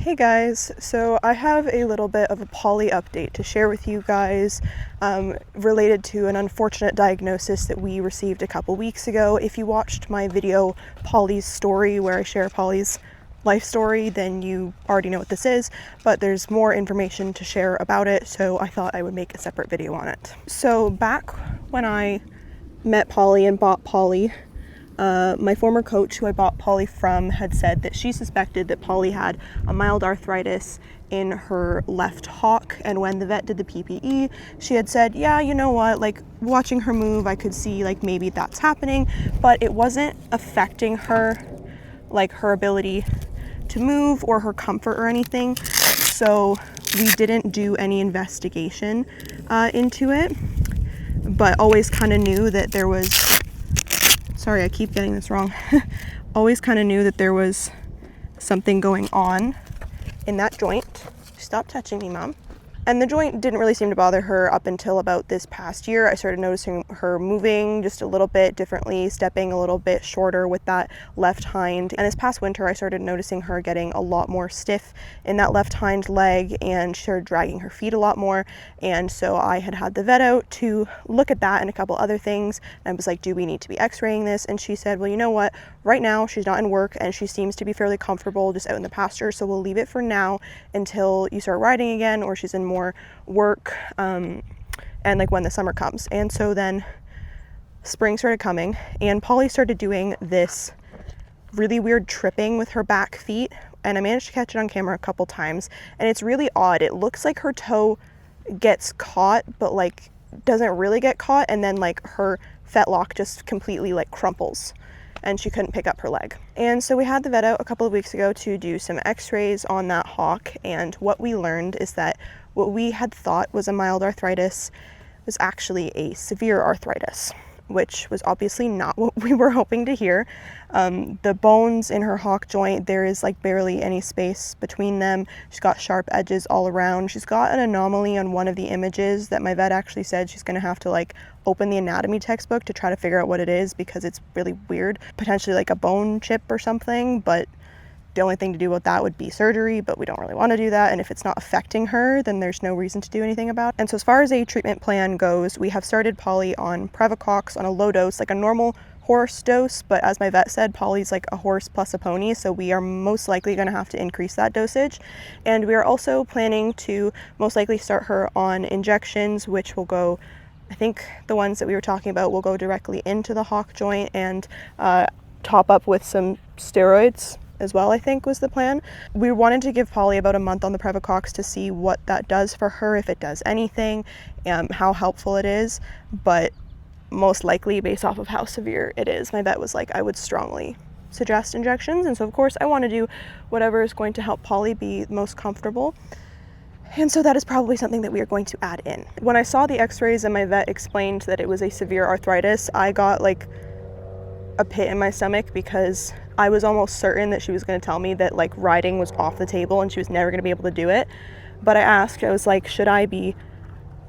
Hey guys, so I have a little bit of a Polly update to share with you guys related to an unfortunate diagnosis that we received a couple weeks ago. If you watched my video, Polly's Story, where I share Polly's life story, then you already know what this is, but there's more information to share about it, so I thought I would make a separate video on it. So back when I met Polly and bought Polly, my former coach who I bought Polly from had said that she suspected that Polly had a mild arthritis in her left hock, and when the vet did the PPE, she had said, yeah, you know what, like watching her move, I could see like maybe that's happening, but it wasn't affecting her, like her ability to move or her comfort or anything. So we didn't do any investigation into it, but always kind of knew that there was, sorry, I keep getting this wrong. Always kind of knew that there was something going on in that joint. Stop touching me, Mom. And the joint didn't really seem to bother her up until about this past year. I started noticing her moving just a little bit differently, stepping a little bit shorter with that left hind. And this past winter, I started noticing her getting a lot more stiff in that left hind leg, and she started dragging her feet a lot more. And so I had the vet out to look at that and a couple other things. And I was like, do we need to be x-raying this? And she said, well, you know what? Right now, she's not in work and she seems to be fairly comfortable just out in the pasture. So we'll leave it for now until you start riding again or she's in more work and like when the summer comes. And so then spring started coming and Polly started doing this really weird tripping with her back feet, and I managed to catch it on camera a couple times, and it's really odd. It looks like her toe gets caught but like doesn't really get caught, and then like her fetlock just completely like crumples and she couldn't pick up her leg. And so we had the vet out a couple of weeks ago to do some x-rays on that hock, and what we learned is that what we had thought was a mild arthritis was actually a severe arthritis, which was obviously not what we were hoping to hear. The bones in her hock joint, there is like barely any space between them. She's got sharp edges all around. She's got an anomaly on one of the images that my vet actually said she's gonna have to like open the anatomy textbook to try to figure out what it is, because it's really weird. Potentially like a bone chip or something, but the only thing to do with that would be surgery, but we don't really want to do that. And if it's not affecting her, then there's no reason to do anything about it. And so as far as a treatment plan goes, we have started Polly on Previcox on a low dose, like a normal horse dose, but as my vet said, Polly's like a horse plus a pony, so we are most likely going to have to increase that dosage. And we are also planning to most likely start her on injections, which will go, I think the ones that we were talking about will go directly into the hock joint, and top up with some steroids as well, I think was the plan. We wanted to give Polly about a month on the Previcox to see what that does for her, if it does anything, how helpful it is, but most likely based off of how severe it is, my vet was like, I would strongly suggest injections. And so of course I want to do whatever is going to help Polly be most comfortable. And so that is probably something that we are going to add in. When I saw the x-rays and my vet explained that it was a severe arthritis, I got like a pit in my stomach, because I was almost certain that she was going to tell me that like riding was off the table and she was never going to be able to do it. But I asked, I was like, should I be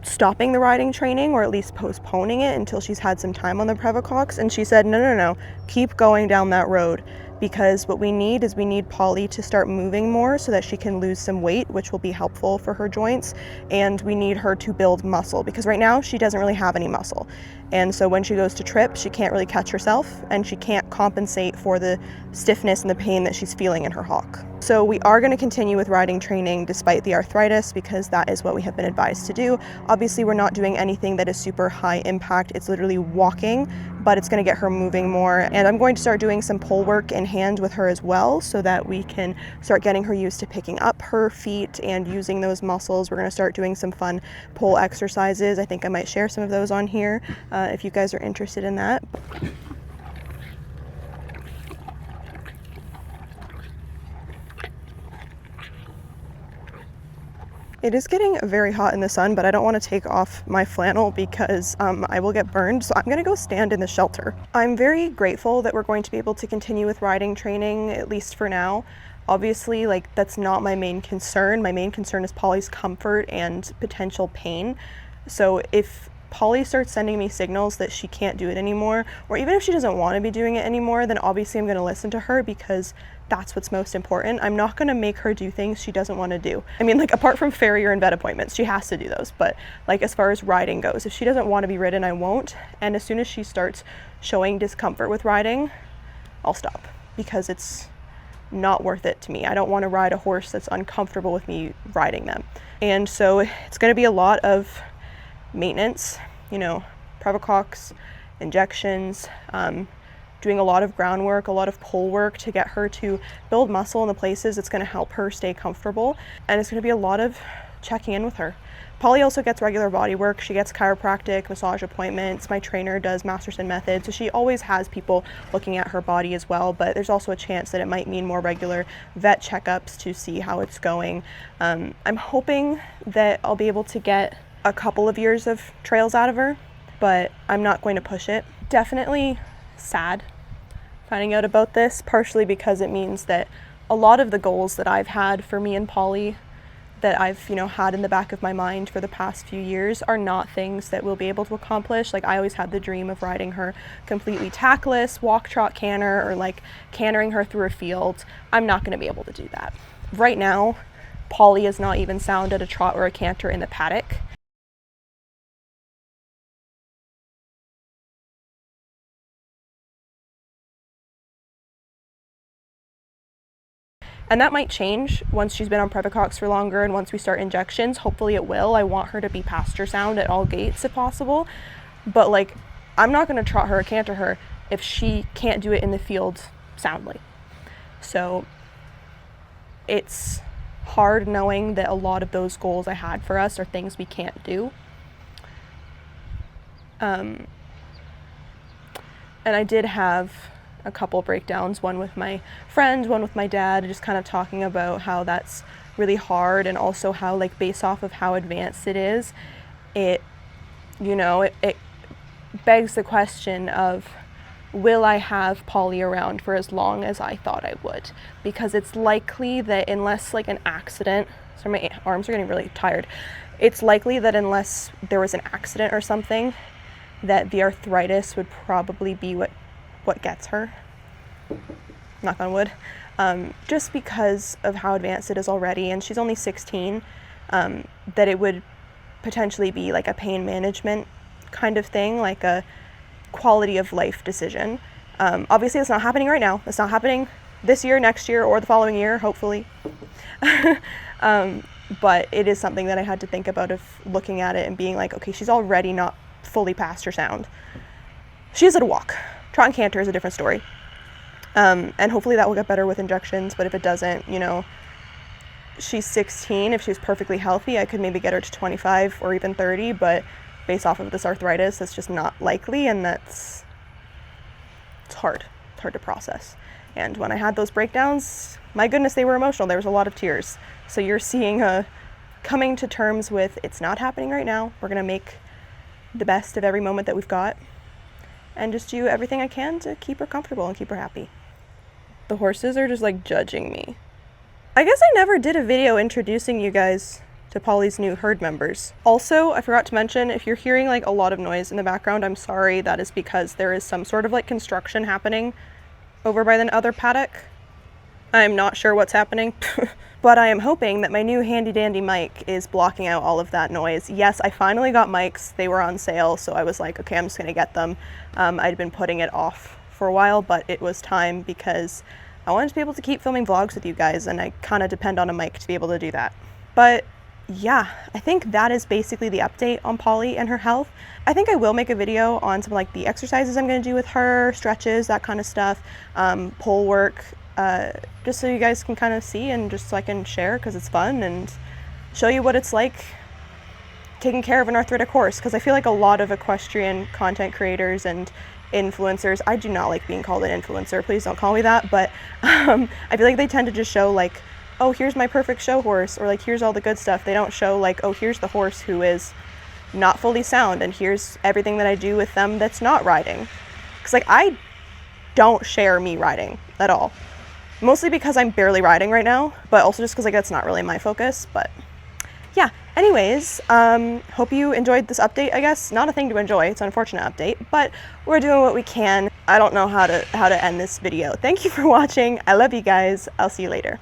stopping the riding training or at least postponing it until she's had some time on the Previcox? And she said, no, keep going down that road, because what we need is we need Polly to start moving more so that she can lose some weight, which will be helpful for her joints, and we need her to build muscle, because right now she doesn't really have any muscle. And so when she goes to trip, she can't really catch herself, and she can't compensate for the stiffness and the pain that she's feeling in her hock. So we are going to continue with riding training despite the arthritis, because that is what we have been advised to do. Obviously, we're not doing anything that is super high impact. It's literally walking, but it's going to get her moving more. And I'm going to start doing some pole work in hand with her as well, so that we can start getting her used to picking up her feet and using those muscles. We're going to start doing some fun pole exercises. I think I might share some of those on here if you guys are interested in that. It is getting very hot in the sun, but I don't want to take off my flannel because I will get burned, so I'm going to go stand in the shelter. I'm very grateful that we're going to be able to continue with riding training, at least for now. Obviously, like, that's not my main concern. My main concern is Polly's comfort and potential pain. So if Polly starts sending me signals that she can't do it anymore, or even if she doesn't want to be doing it anymore, then obviously I'm going to listen to her because that's what's most important. I'm not going to make her do things she doesn't want to do. I mean, like, apart from farrier and vet appointments, she has to do those, but like as far as riding goes, if she doesn't want to be ridden, I won't. And as soon as she starts showing discomfort with riding, I'll stop, because it's not worth it to me. I don't want to ride a horse that's uncomfortable with me riding them. And so it's going to be a lot of maintenance, you know, Prevocox, injections, doing a lot of groundwork, a lot of pull work to get her to build muscle in the places it's going to help her stay comfortable. And it's going to be a lot of checking in with her. Polly also gets regular body work. She gets chiropractic, massage appointments. My trainer does Masterson method, so she always has people looking at her body as well, but there's also a chance that it might mean more regular vet checkups to see how it's going. I'm hoping that I'll be able to get a couple of years of trails out of her, but I'm not going to push it. Definitely sad finding out about this, partially because it means that a lot of the goals that I've had for me and Polly, that I've, you know, had in the back of my mind for the past few years, are not things that we'll be able to accomplish. Like, I always had the dream of riding her completely tackless, walk, trot, canter, or like cantering her through a field. I'm not going to be able to do that. Right now, Polly is not even sound at a trot or a canter in the paddock. And that might change once she's been on Prevocox for longer and once we start injections. Hopefully it will. I want her to be pasture sound at all gates if possible. But like, I'm not going to trot her or canter her if she can't do it in the field soundly. So it's hard knowing that a lot of those goals I had for us are things we can't do. And I did have a couple breakdowns, one with my friend, one with my dad, just kind of talking about how that's really hard, and also how, like, based off of how advanced it is, it begs the question of, will I have Polly around for as long as I thought I would? Because it's likely that unless like an accident, sorry, my arms are getting really tired, it's likely that unless there was an accident or something, that the arthritis would probably be what gets her, knock on wood, just because of how advanced it is already, and she's only 16, that it would potentially be like a pain management kind of thing, like a quality of life decision. Obviously it's not happening right now. It's not happening this year, next year, or the following year, hopefully. But it is something that I had to think about, of looking at it and being like, okay, she's already not fully pasture sound. She is at a walk. Trot and canter is a different story. And hopefully that will get better with injections, but if it doesn't, you know, she's 16. If she was perfectly healthy, I could maybe get her to 25 or even 30, but based off of this arthritis, that's just not likely, and it's hard. It's hard to process. And when I had those breakdowns, my goodness, they were emotional. There was a lot of tears. So you're seeing coming to terms with, it's not happening right now. We're going to make the best of every moment that we've got and just do everything I can to keep her comfortable and keep her happy. The horses are just like judging me. I guess I never did a video introducing you guys to Polly's new herd members. Also, I forgot to mention, if you're hearing like a lot of noise in the background, I'm sorry. That is because there is some sort of like construction happening over by the other paddock. I'm not sure what's happening, but I am hoping that my new handy dandy mic is blocking out all of that noise. Yes, I finally got mics. They were on sale, so I was like, okay, I'm just gonna get them. I'd been putting it off for a while, but it was time because I wanted to be able to keep filming vlogs with you guys, and I kind of depend on a mic to be able to do that. But yeah, I think that is basically the update on Polly and her health. I think I will make a video on some like the exercises I'm going to do with her, stretches, that kind of stuff, pole work, just so you guys can kind of see, and just so I can share, because it's fun, and show you what it's like taking care of an arthritic horse. Because I feel like a lot of equestrian content creators and influencers, I do not like being called an influencer, please don't call me that, but I feel like they tend to just show like, oh, here's my perfect show horse, or like, here's all the good stuff. They don't show like, oh, here's the horse who is not fully sound, and here's everything that I do with them that's not riding. Because like, I don't share me riding at all. Mostly because I'm barely riding right now, but also just because like that's not really my focus. But yeah, anyways, hope you enjoyed this update, I guess. Not a thing to enjoy, it's an unfortunate update, but we're doing what we can. I don't know how to end this video. Thank you for watching. I love you guys. I'll see you later.